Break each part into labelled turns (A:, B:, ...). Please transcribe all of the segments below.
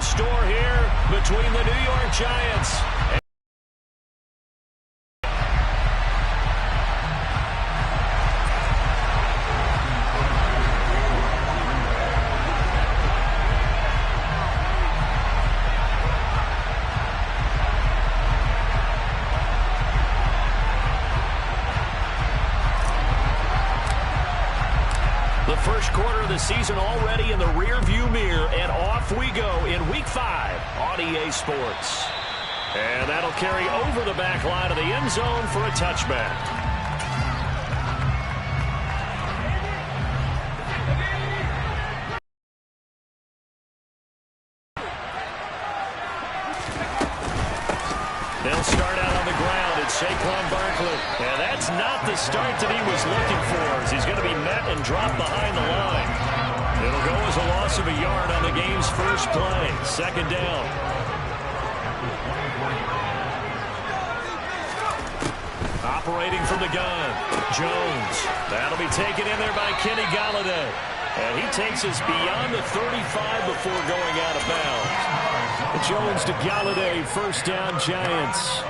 A: store here between the New York Giants. The first quarter of the season already in the rearview mirror, and off we go in Week 5 on EA Sports. And that'll carry over the back line of the end zone for a touchback. They'll start out on the ground. It's Saquon Barkley. And that's not the start that he was looking for, as he's going to be met and dropped behind the line. It'll go as a loss of a yard on the game's first play. Second down. Operating from the gun, Jones. That'll be taken in there by Kenny Golladay. And he takes us beyond the 35 before going out of bounds. Jones to Golladay, first down, Giants.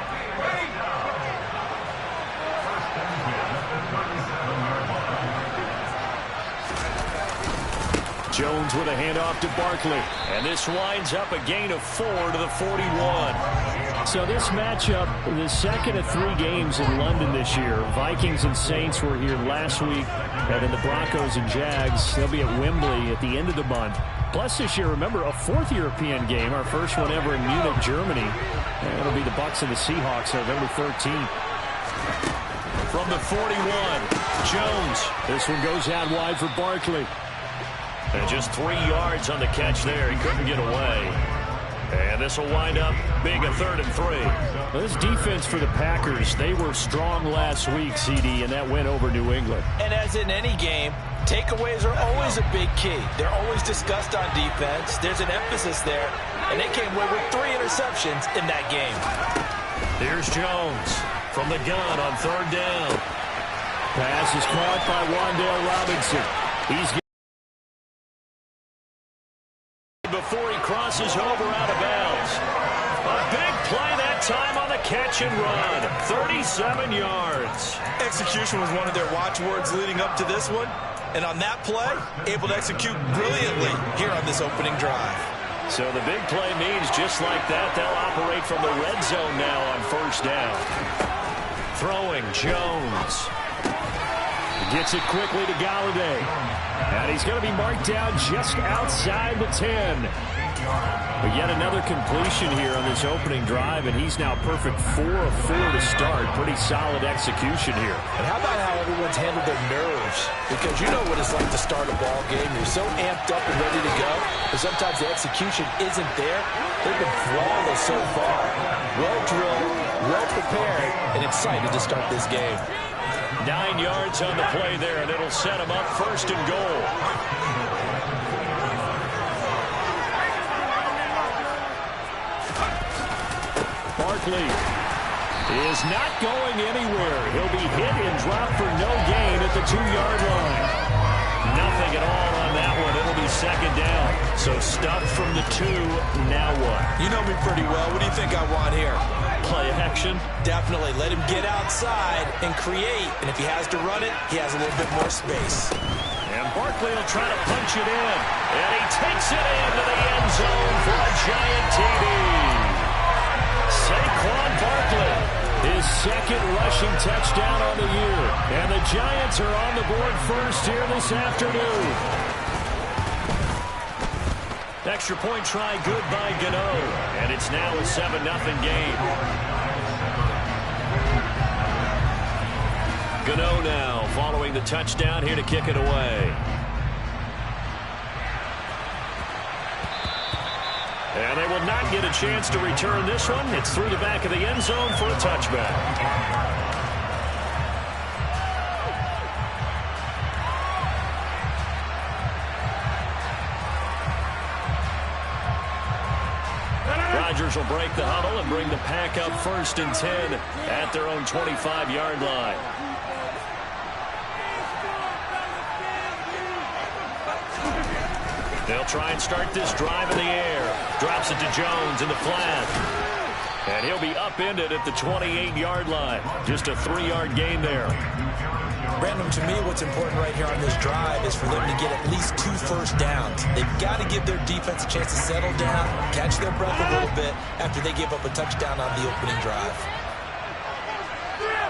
A: Jones with a handoff to Barkley. And this winds up a gain of 4 to the 41. So this matchup, the second of 3 games in London this year. Vikings and Saints were here last week. And then the Broncos and Jags, they'll be at Wembley at the end of the month. Plus this year, remember, a 4th European game, our first one ever in Munich, Germany. And it'll be the Bucs and the Seahawks November 13th. From the 41, Jones. This one goes out wide for Barkley. And just 3 yards on the catch there. He couldn't get away. And this will wind up being a 3rd and 3. Well, this defense for the Packers, they were strong last week, CD, and that went over New England.
B: And as in any game, takeaways are always a big key. They're always discussed on defense. There's an emphasis there, and they came away with 3 interceptions in that game.
A: Here's Jones from the gun on 3rd down.
C: Pass is caught by Wan'Dale Robinson. He's
A: before he crosses over out of bounds. A big play that time on the catch and run. 37 yards.
B: Execution was one of their watchwords leading up to this one. And on that play, able to execute brilliantly here on this opening drive.
A: So the big play means just like that, they'll operate from the red zone now on 1st down. Throwing, Jones. Gets it quickly to Golladay. And he's going to be marked down just outside the 10. But yet another completion here on this opening drive, and he's now perfect 4 of 4 to start. Pretty solid execution here.
B: And how about how everyone's handled their nerves? Because you know what it's like to start a ball game. You're so amped up and ready to go, but sometimes the execution isn't there. They've been flawless so far. Well drilled, well prepared, and excited to start this game.
A: 9 yards on the play there, and it'll set him up 1st and goal. Barkley is not going anywhere. He'll be hit and dropped for no gain at the 2-yard line. Nothing at all on that one. It'll be 2nd down. So stuffed from the 2. Now what?
B: You know me pretty well. What do you think I want here?
A: Play action.
B: Definitely. Let him get outside and create. And if he has to run it, he has a little bit more space.
A: And Barkley will try to punch it in. And he takes it into the end zone for a giant TD. Saquon Barkley, his 2nd rushing touchdown on the year. And the Giants are on the board first here this afternoon. Extra point try good by Gano. And it's now a 7-0 game. Gano now following the touchdown here to kick it away. And they will not get a chance to return this one. It's through the back of the end zone for a touchback. Rodgers will break the huddle and bring the pack up 1st and 10 at their own 25-yard line. They'll try and start this drive in the air. Drops it to Jones in the flat. And he'll be upended at the 28-yard line. Just a 3-yard gain there.
B: Brandon, to me, what's important right here on this drive is for them to get at least 2 first downs. They've got to give their defense a chance to settle down, catch their breath a little bit after they give up a touchdown on the opening drive.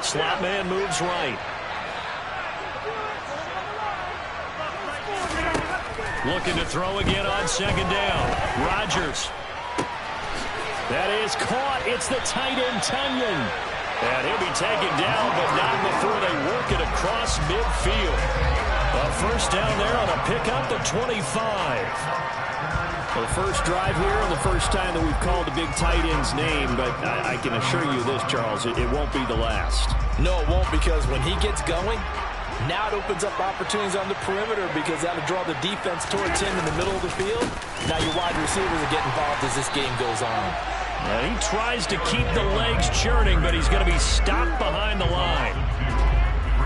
A: Slot man moves right. Looking to throw again on second down. Rodgers. That is caught. It's the tight end, Tunyon. And he'll be taken down, but not before they work it across midfield. A first down there on a pickup at 25.
C: The first drive here and the first time that we've called the big tight end's name, but I can assure you this, Charles, it won't be the last.
B: No, it won't, because when he gets going, now it opens up opportunities on the perimeter because that'll draw the defense towards him in the middle of the field. Now your wide receivers will get involved as this game goes on.
A: He tries to keep the legs churning, but he's going to be stopped behind the line.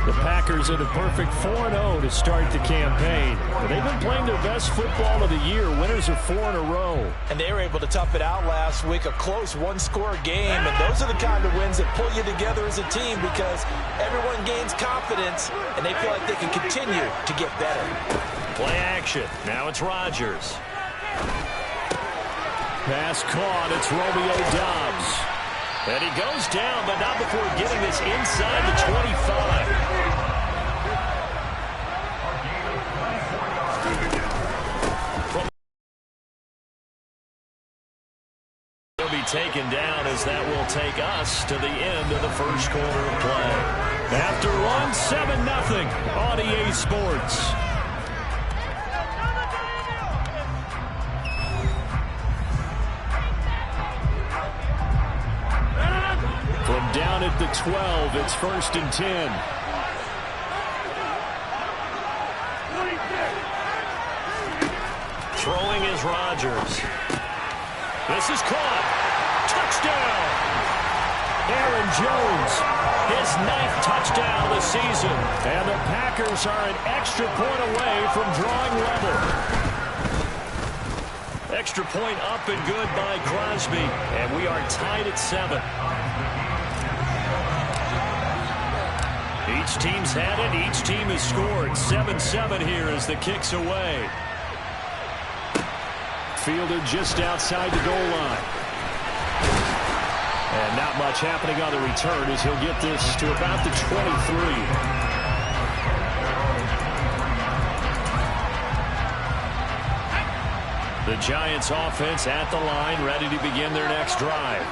A: The Packers are the perfect 4-0 to start the campaign. But they've been playing their best football of the year. Winners of 4 in a row.
B: And they were able to tough it out last week, a close one-score game. And those are the kind of wins that pull you together as a team because everyone gains confidence, and they feel like they can continue to get better.
A: Play action. Now it's Rodgers.
C: Pass caught. It's Romeo Doubs.
A: And he goes down, but not before getting this inside the 25. He'll be taken down as that will take us to the end of the first quarter of play. After one, 7-0 on EA Sports. From down at the 12, it's 1st and 10. Throwing is Rodgers. This is caught. Touchdown. Aaron Jones, his 9th touchdown of the season. And the Packers are an extra point away from drawing level. Extra point up and good by Crosby. And we are tied at 7. Each team's had it. Each team has scored. 7-7 here as the kick's away.
C: Fielder just outside the goal line.
A: And not much happening on the return as he'll get this to about the 23. The Giants offense at the line, ready to begin their next drive.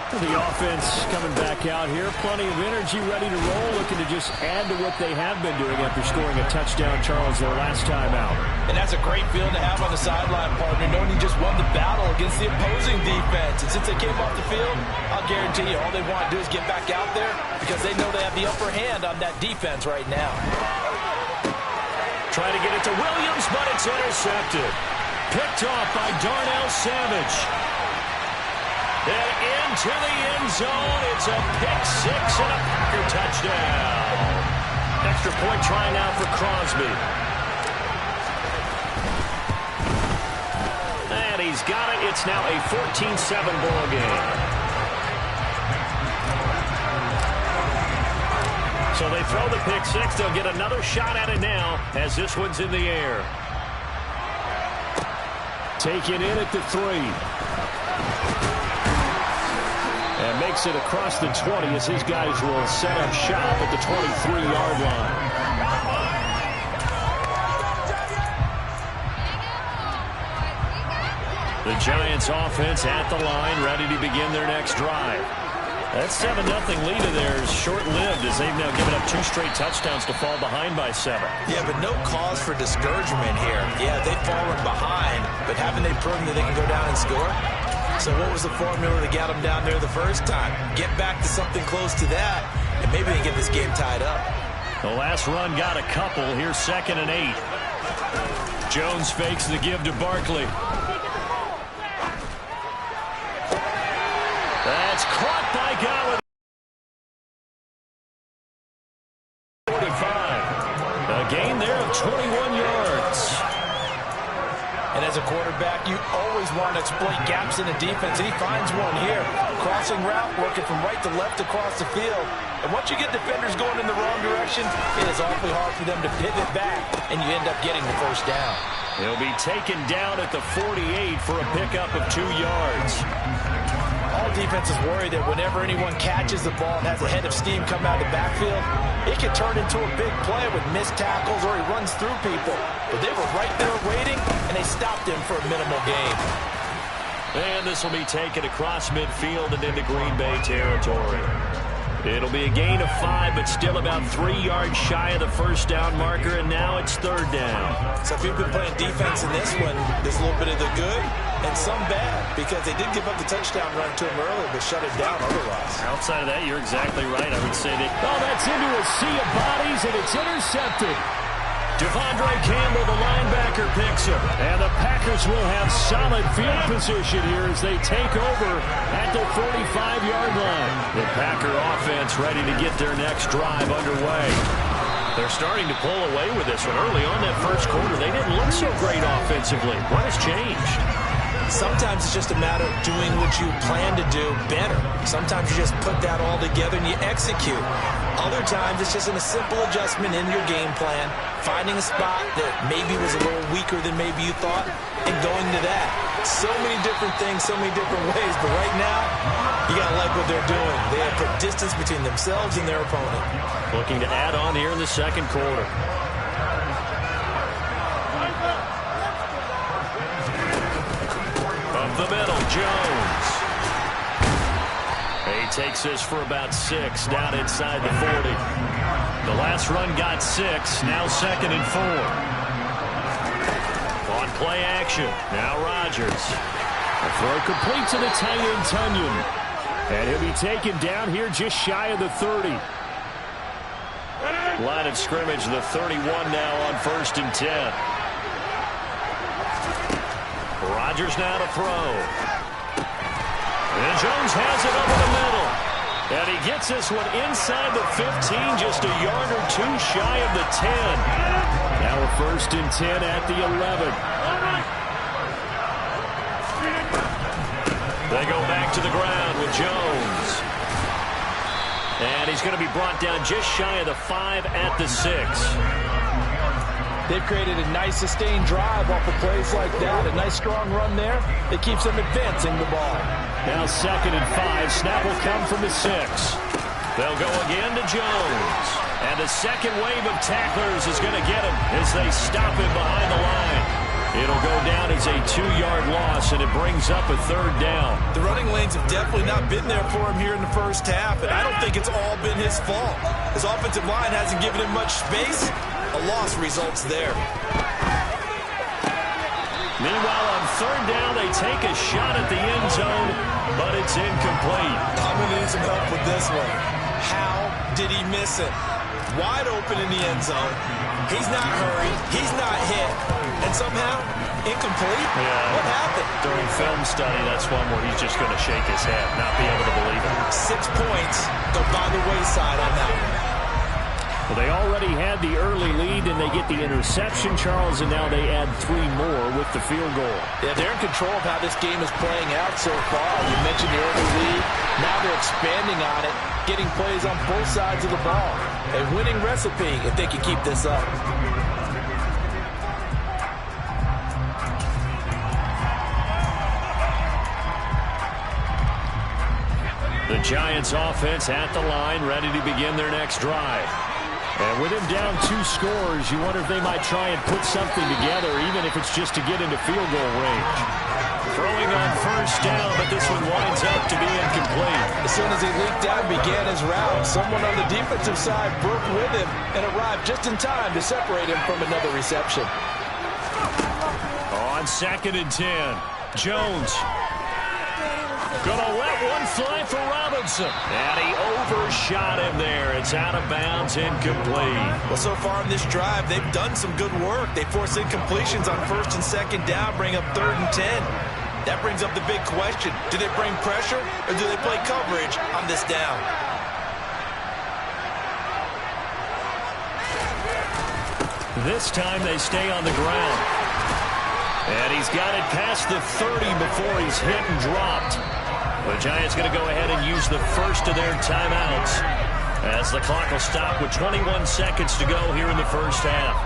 C: The offense coming back out here. Plenty of energy, ready to roll, looking to just add to what they have been doing after scoring a touchdown, Charles, their last time out.
B: And that's a great feeling to have on the sideline, partner, knowing you just won the battle against the opposing defense. And since they came off the field, I'll guarantee you all they want to do is get back out there because they know they have the upper hand on that defense right now.
A: Trying to get it to Williams, but it's intercepted. Picked off by Darnell Savage. And into the end zone, it's a pick-6 and a Packer touchdown. Extra point try now for Crosby. And he's got it. It's now a 14-7 ball game. So they throw the pick-6. They'll get another shot at it now as this one's in the air.
C: Taken in at the 3. And makes it across the 20 as his guys will set up shop at the 23-yard line. The Giants offense at the line, ready to begin their next drive. That 7-0 lead of theirs short-lived as they've now given up 2 straight touchdowns to fall behind by 7.
B: Yeah, but no cause for discouragement here. Yeah, they've fallen behind, but haven't they proven that they can go down and score? So what was the formula that got them down there the first time? Get back to something close to that, and maybe they get this game tied up.
A: The last run got a couple. Here's 2nd and 8. Jones fakes the give to Barkley. That's caught by Gowan. 45. A gain there of 21 yards.
B: And exploit gaps in the defense, and he finds one here. Crossing route, working from right to left across the field. And once you get defenders going in the wrong direction, it is awfully hard for them to pivot back, and you end up getting the first down.
C: He'll be taken down at the 48 for a pickup of 2 yards.
B: All defenses worry that whenever anyone catches the ball and has a head of steam come out of the backfield, it can turn into a big play with missed tackles or he runs through people. But they were right there waiting, and they stopped him for a minimal gain.
C: And this will be taken across midfield and into Green Bay territory. It'll be a gain of 5, but still about 3 yards shy of the first down marker, and now it's 3rd down.
B: So if you've been playing defense in this one, there's a little bit of the good and some bad, because they did give up the touchdown run to him earlier, but shut it down otherwise.
C: Outside of that, you're exactly right. I would say that.
A: Oh, that's into a sea of bodies, and it's intercepted.
C: Devondre Campbell, the linebacker, picks him.
A: And the Packers will have solid field position here as they take over at the 45-yard line.
C: The Packer offense ready to get their next drive underway. They're starting to pull away with this one. Early on that first quarter, they didn't look so great offensively. What has changed?
B: Sometimes it's just a matter of doing what you plan to do better. Sometimes you just put that all together and you execute. Other times it's just a simple adjustment in your game plan, finding a spot that maybe was a little weaker than maybe you thought, and going to that. So many different things, so many different ways, but right now, you got to like what they're doing. They have put distance between themselves and their opponent.
C: Looking to add on here in the second quarter. Up the middle, Jones. He takes this for about 6 down inside the 40. The last run got 6, now 2nd and 4. On play action, now Rodgers.
A: The throw complete to the tight end, Tunyon. And he'll be taken down here just shy of the 30.
C: Line of scrimmage, the 31 now on 1st and 10. Rodgers now to throw. And Jones has it over the middle. And he gets this one inside the 15, just a yard or 2 shy of the 10.
A: Now a 1st and 10 at the 11.
C: They go back to the ground with Jones. And he's going to be brought down just shy of the 5 at the 6.
B: They've created a nice sustained drive off of plays like that. A nice strong run there that keeps them advancing the ball.
A: Now 2nd and 5. Snap will come from the 6.
C: They'll go again to Jones. And the second wave of tacklers is going to get him as they stop him behind the line. It'll go down as a 2-yard loss, and it brings up a 3rd down.
B: The running lanes have definitely not been there for him here in the first half, and I don't think it's all been his fault. His offensive line hasn't given him much space. A loss results there.
C: Meanwhile, on 3rd down, they take a shot at the end zone, but it's incomplete.
B: I'm going to need some help with this one. How did he miss it? Wide open in the end zone. He's not hurried. He's not hit. And somehow, incomplete?
C: Yeah.
B: What happened?
C: During film study, that's one where he's just going to shake his head, not be able to believe it.
B: 6 points go by the wayside on that one.
A: Well, they already had the early lead, and they get the interception, Charles, and now they add 3 more with the field goal.
B: Yeah, they're in control of how this game is playing out so far. You mentioned the early lead. Now they're expanding on it, getting plays on both sides of the ball. A winning recipe if they can keep this up.
C: The Giants offense at the line, ready to begin their next drive.
A: And with him down 2 scores, you wonder if they might try and put something together, even if it's just to get into field goal range.
C: Throwing on 1st down, but this one winds up to be incomplete.
B: As soon as he leaked out and began his route, someone on the defensive side broke with him and arrived just in time to separate him from another reception.
C: On 2nd and 10, Jones gonna let one fly for Robinson. And he overshot him there. It's out of bounds, incomplete.
B: Well, so far in this drive, they've done some good work. They force incompletions on 1st and 2nd down, bring up 3rd and 10. That brings up the big question. Do they bring pressure or do they play coverage on this down?
C: This time they stay on the ground. And he's got it past the 30 before he's hit and dropped. The Giants going to go ahead and use the first of their timeouts as the clock will stop with 21 seconds to go here in the first half.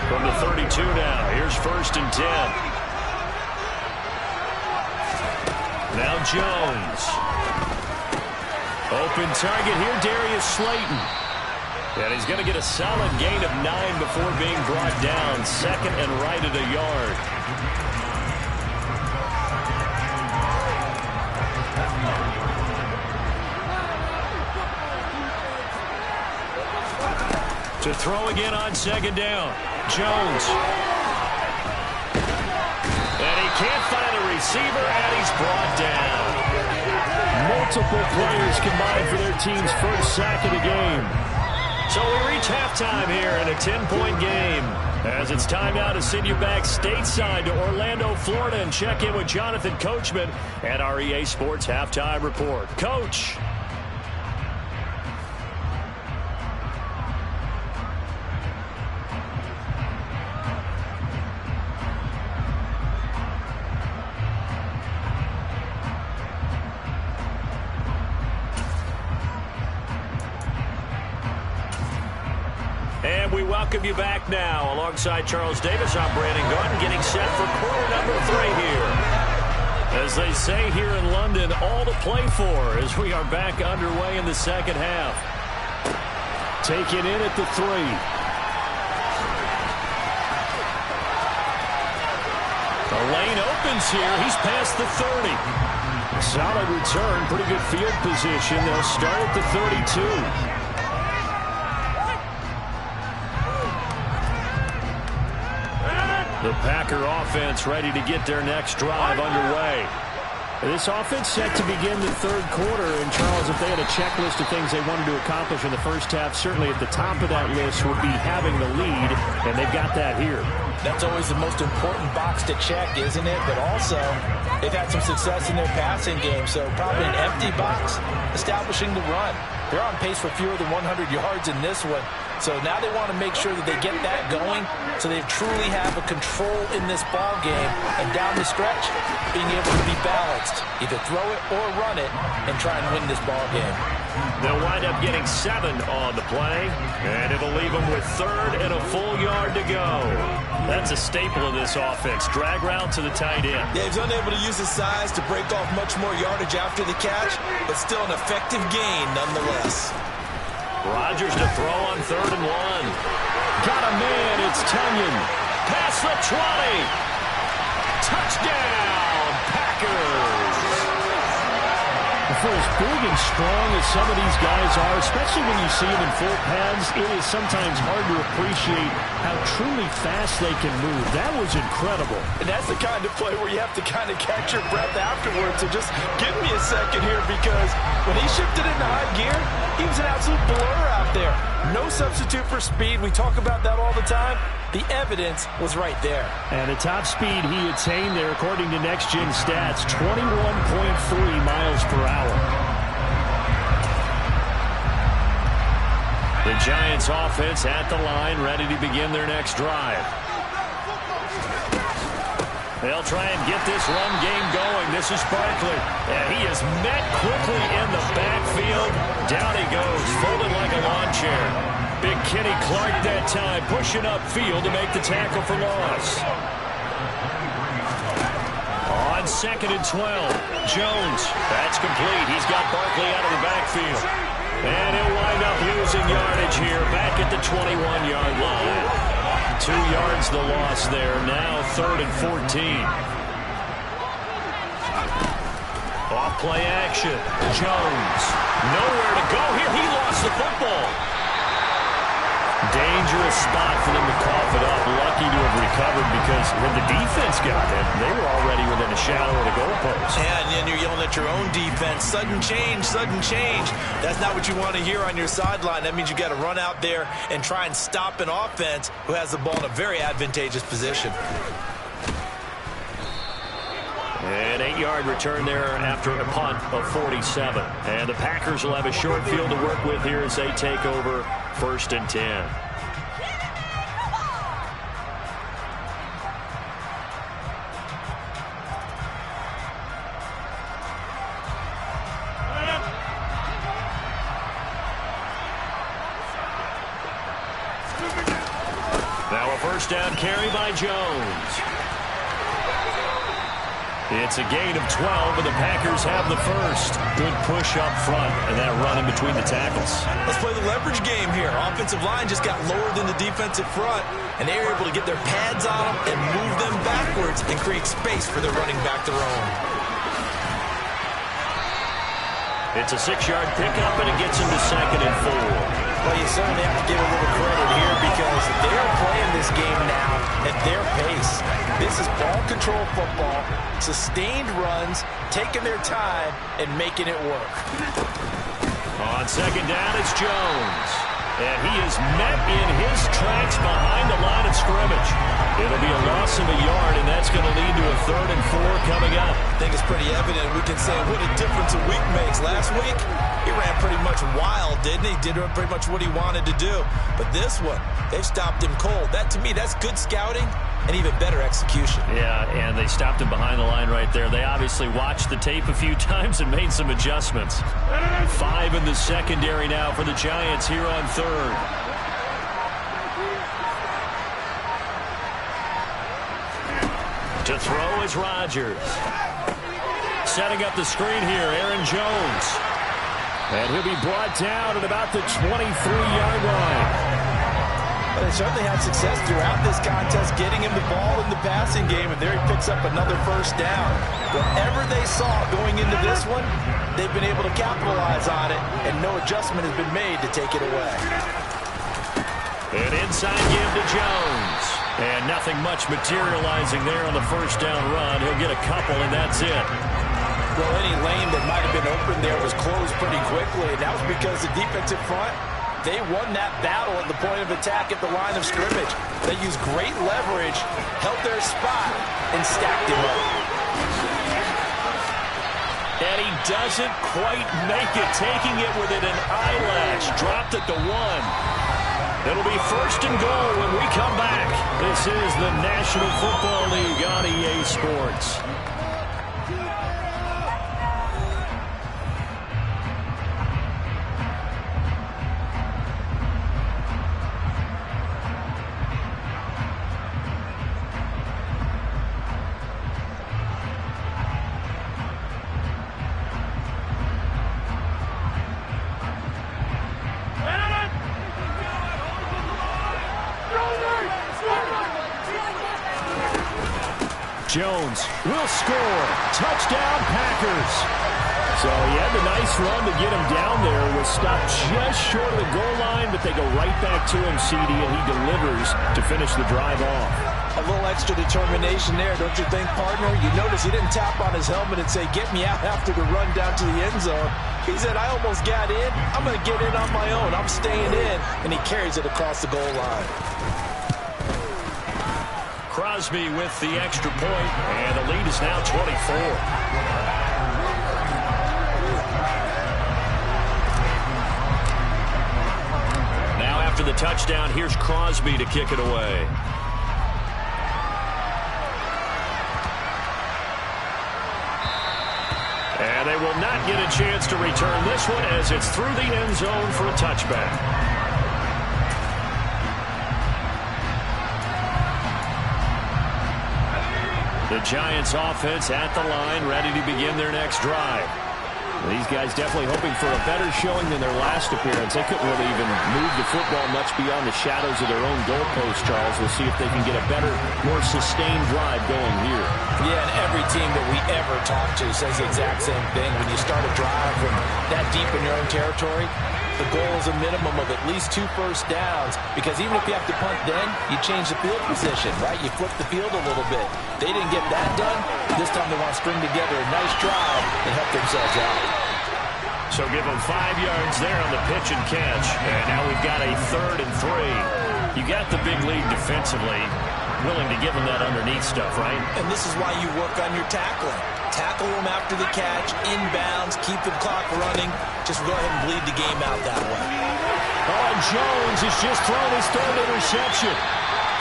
C: From the 32 now, here's 1st and 10. Now Jones. Open target here, Darius Slayton. And he's going to get a solid gain of 9 before being brought down. 2nd and right at a yard. To throw again on 2nd down. Jones. And he can't find a receiver, and he's brought down.
A: Multiple players combined for their team's first sack of the game.
C: So we reach halftime here in a 10-point game. As it's time now to send you back stateside to Orlando, Florida, and check in with Jonathan Coachman at our EA Sports Halftime Report. Coach. And we welcome you back now. Alongside Charles Davis, I'm Brandon Gordon, getting set for quarter number 3 here. As they say here in London, all to play for as we are back underway in the second half.
A: Taken in at the 3.
C: The lane opens here. He's past the 30.
A: Solid return, pretty good field position. They'll start at the 32.
C: The Packer offense ready to get their next drive underway.
A: This offense set to begin the 3rd quarter. And, Charles, if they had a checklist of things they wanted to accomplish in the first half, certainly at the top of that list would be having the lead, and they've got that here.
B: That's always the most important box to check, isn't it? But also, they've had some success in their passing game, so probably an empty box establishing the run. They're on pace for fewer than 100 yards in this one. So now they want to make sure that they get that going so they truly have a control in this ball game. And down the stretch, being able to be balanced. Either throw it or run it and try and win this ball game.
C: They'll wind up getting 7 on the play. And it'll leave them with 3rd and a full yard to go. That's a staple of this offense. Drag route to the tight end.
D: Yeah, he's unable to use his size to break off much more yardage after the catch, but still an effective gain nonetheless.
C: Rodgers to throw on 3rd and 1. Got a man, it's Tunyon. Past the 20. Touchdown, Packers.
A: For as big and strong as some of these guys are, especially when you see them in full pads, it is sometimes hard to appreciate how truly fast they can move. That was incredible.
B: And that's the kind of play where you have to kind of catch your breath afterwards. So just give me a second here, because when he shifted into high gear, he was an absolute blur out there. No substitute for speed. We talk about that all the time. The evidence was right there.
A: And the top speed he attained there, according to Next Gen Stats, 21.3 miles per hour.
C: The Giants offense at the line, ready to begin their next drive. They'll try and get this run game going. This is Barkley. And he is met quickly in the backfield. Down he goes, folded like a lawn chair. Big Kenny Clark that time, pushing upfield to make the tackle for loss. On 2nd and 12, Jones. That's complete. He's got Barkley out of the backfield. And he'll wind up losing yardage here, back at the 21-yard line. 2 yards the loss there. Now 3rd and 14. Off play action. Jones. Nowhere to go here. He lost the football. Dangerous spot for them to cough it up. Lucky to have recovered, because when the defense got him, they were already within a shadow of the goalpost.
D: Yeah, and then you're yelling at your own defense. Sudden change, sudden change. That's not what you want to hear on your sideline. That means you got to run out there and try and stop an offense who has the ball in a very advantageous position.
C: An 8-yard return there after a punt of 47. And the Packers will have a short field to work with here as they take over 1st and 10. first down carry by Jones. It's a gain of 12, and the Packers have the first. Good push up front, and that run in between the tackles.
D: Let's play the leverage game here. Offensive line just got lower than the defensive front, and they were able to get their pads on them and move them backwards and create space for their running back to roam.
C: It's a 6-yard pickup, and it gets them to 2nd and 4.
B: Well, you certainly have to give a little credit here because they're playing this game now at their pace. This is ball control football, sustained runs, taking their time, and making it work.
C: On 2nd down, it's Jones. And he is met in his tracks behind the line of scrimmage. It'll be a loss of a yard, and that's going to lead to a 3rd and 4 coming up.
D: I think it's pretty evident. We can say what a difference a week makes. Last week, he ran pretty much wild, didn't he? Did pretty much what he wanted to do. But this one, they've stopped him cold. That, to me, that's good scouting and even better execution.
C: Yeah, and they stopped him behind the line right there. They obviously watched the tape a few times and made some adjustments. 5 in the secondary now for the Giants here on 3rd. To throw is Rodgers. Setting up the screen here, Aaron Jones. And he'll be brought down at about the 23-yard line.
B: Well, they certainly had success throughout this contest, getting him the ball in the passing game, and there he picks up another first down. Whatever they saw going into this one, they've been able to capitalize on it, and no adjustment has been made to take it away.
C: An inside give to Jones. And nothing much materializing there on the first down run. He'll get a couple, and that's it.
B: Well, any lane that might have been open there was closed pretty quickly, and that was because the defensive front, they won that battle at the point of attack at the line of scrimmage. They used great leverage, held their spot, and stacked him up.
C: And he doesn't quite make it, taking it within an eyelash. Dropped at the 1. It'll be 1st and goal when we come back. This is the National Football League on EA Sports. Jones will score. Touchdown, Packers. So he had the nice run to get him down there. Was stopped just short of the goal line, but they go right back to him, CD, and he delivers to finish the drive off.
B: A little extra determination there, don't you think, partner? You notice he didn't tap on his helmet and say, get me out after the run down to the end zone. He said, I almost got in. I'm going to get in on my own. I'm staying in. And he carries it across the goal line.
C: Crosby with the extra point, and the lead is now 24. Now after the touchdown, here's Crosby to kick it away. And they will not get a chance to return this one as it's through the end zone for a touchback. The Giants offense at the line, ready to begin their next drive. These guys definitely hoping for a better showing than their last appearance. They couldn't really even move the football much beyond the shadows of their own goalpost, Charles. We'll see if they can get a better, more sustained drive going here.
B: Yeah, and every team that we ever talk to says the exact same thing. When you start a drive from that deep in your own territory, the goal is a minimum of at least 2 first downs, because even if you have to punt then, you change the field position, right? You flip the field a little bit. They didn't get that done. This time they want to string together a nice drive and help themselves out.
C: So give them 5 yards there on the pitch and catch. And now we've got a 3rd and 3. You got the big lead defensively. Willing to give them that underneath stuff, right?
D: And this is why you work on your tackling. Tackle them after the catch, inbounds, keep the clock running. Just go ahead and bleed the game out that way.
C: Oh, and Jones has just thrown his 3rd interception.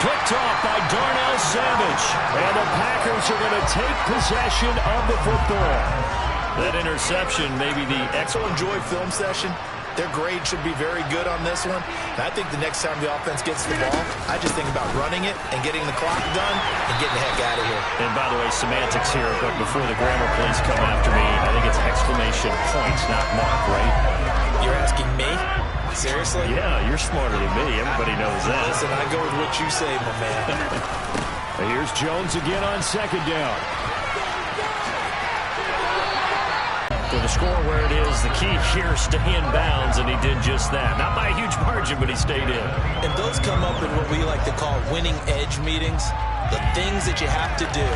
C: Picked off by Darnell Savage. And the Packers are going to take possession of the football. That interception, maybe the
D: enjoy film session. Their grade should be very good on this one. And I think the next time the offense gets the ball, I just think about running it and getting the clock done and getting the heck out of here.
C: And by the way, semantics here, but before the grammar police come after me, I think it's exclamation points, not mark, right?
D: You're asking me? Seriously?
C: Yeah, you're smarter than me. Everybody knows that.
D: Listen, I go with what you say, my man.
A: Here's Jones again on second down.
C: For the score where it is, the key here, stay in bounds, and he did just that. Not by a huge margin, but he stayed in.
D: And those come up in what we like to call winning edge meetings. The things that you have to do,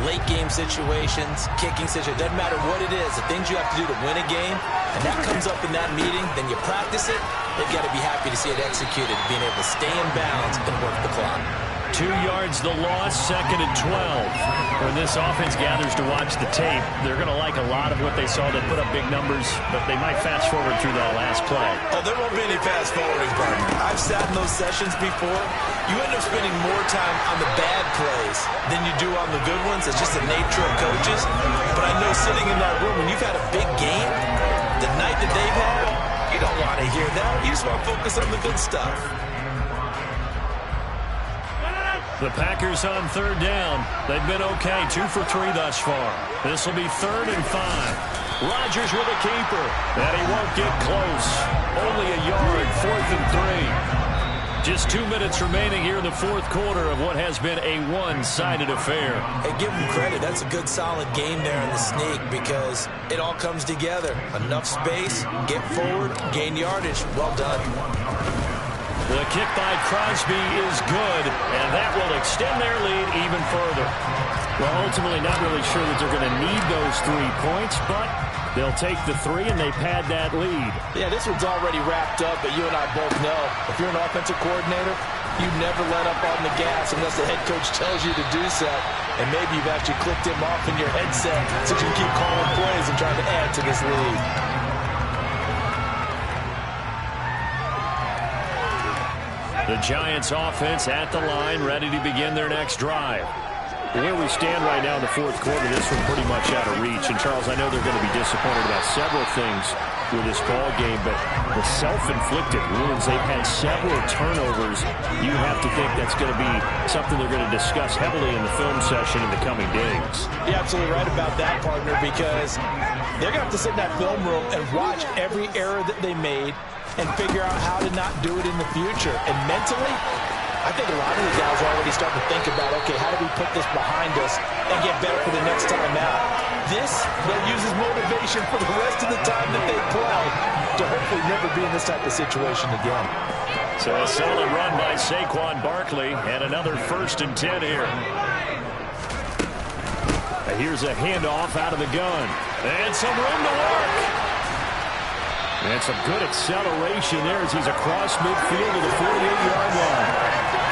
D: late game situations, kicking situations, doesn't matter what it is, the things you have to do to win a game, and that comes up in that meeting, then you practice it, they've got to be happy to see it executed, being able to stay in bounds and work the clock.
C: 2 yards the loss, 2nd and 12. When this offense gathers to watch the tape, they're going to like a lot of what they saw. They put up big numbers, but they might fast forward through that last play.
D: Oh, there won't be any fast forwarding, partner. I've sat in those sessions before. You end up spending more time on the bad plays than you do on the good ones. It's just the nature of coaches. But I know sitting in that room, when you've had a big game, the night that they've had, you don't want to hear that. You just want to focus on the good stuff.
C: The Packers on 3rd down. They've been okay, 2 for 3 thus far. This will be 3rd and 5. Rodgers with a keeper, and he won't get close. Only a yard, 4th and 3. Just 2 minutes remaining here in the 4th quarter of what has been a one-sided affair.
D: Hey, give them credit. That's a good, solid game there in the sneak because it all comes together. Enough space, get forward, gain yardage. Well done.
C: The kick by Crosby is good, and that will extend their lead even further.
A: Well, ultimately not really sure that they're going to need those 3 points, but they'll take the 3 and they pad that lead.
B: Yeah, this one's already wrapped up, but you and I both know if you're an offensive coordinator, you never let up on the gas unless the head coach tells you to do so. And maybe you've actually clicked him off in your headset so you can keep calling plays and trying to add to this lead.
C: The Giants offense at the line, ready to begin their next drive.
A: Where we stand right now in the 4th quarter, this one pretty much out of reach. And, Charles, I know they're going to be disappointed about several things with this ball game, but the self-inflicted wounds, they've had several turnovers. You have to think that's going to be something they're going to discuss heavily in the film session in the coming days.
B: You're absolutely right about that, partner, because they're going to have to sit in that film room and watch every error that they made and figure out how to not do it in the future. And mentally, I think a lot of the guys are already starting to think about, okay, how do we put this behind us and get better for the next time out? This, they'll use as motivation for the rest of the time that they play to hopefully never be in this type of situation again.
C: So a solid run by Saquon Barkley and another 1st and 10 here.
A: Here's a handoff out of the gun.
C: And some room to work.
A: And some good acceleration there as he's across midfield to the 48-yard line.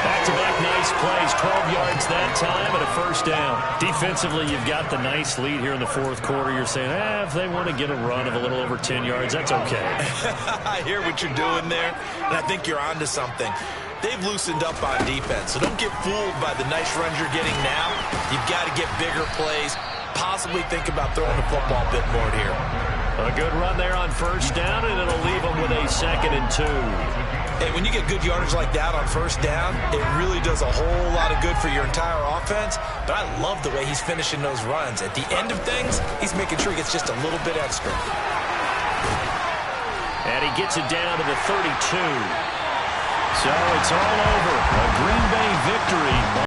C: Back-to-back nice plays, 12 yards that time and a 1st down. Defensively, you've got the nice lead here in the 4th quarter. You're saying, if they want to get a run of a little over 10 yards, that's okay.
D: I hear what you're doing there, and I think you're onto something. They've loosened up on defense, so don't get fooled by the nice runs you're getting now. You've got to get bigger plays, possibly think about throwing the football a bit more here.
C: A good run there on 1st down, and it'll leave them with a 2nd and 2.
D: And when you get good yardage like that on 1st down, it really does a whole lot of good for your entire offense. But I love the way he's finishing those runs. At the end of things, he's making sure he gets just a little bit extra.
C: And he gets it down to the 32. So it's all over. A Green Bay victory.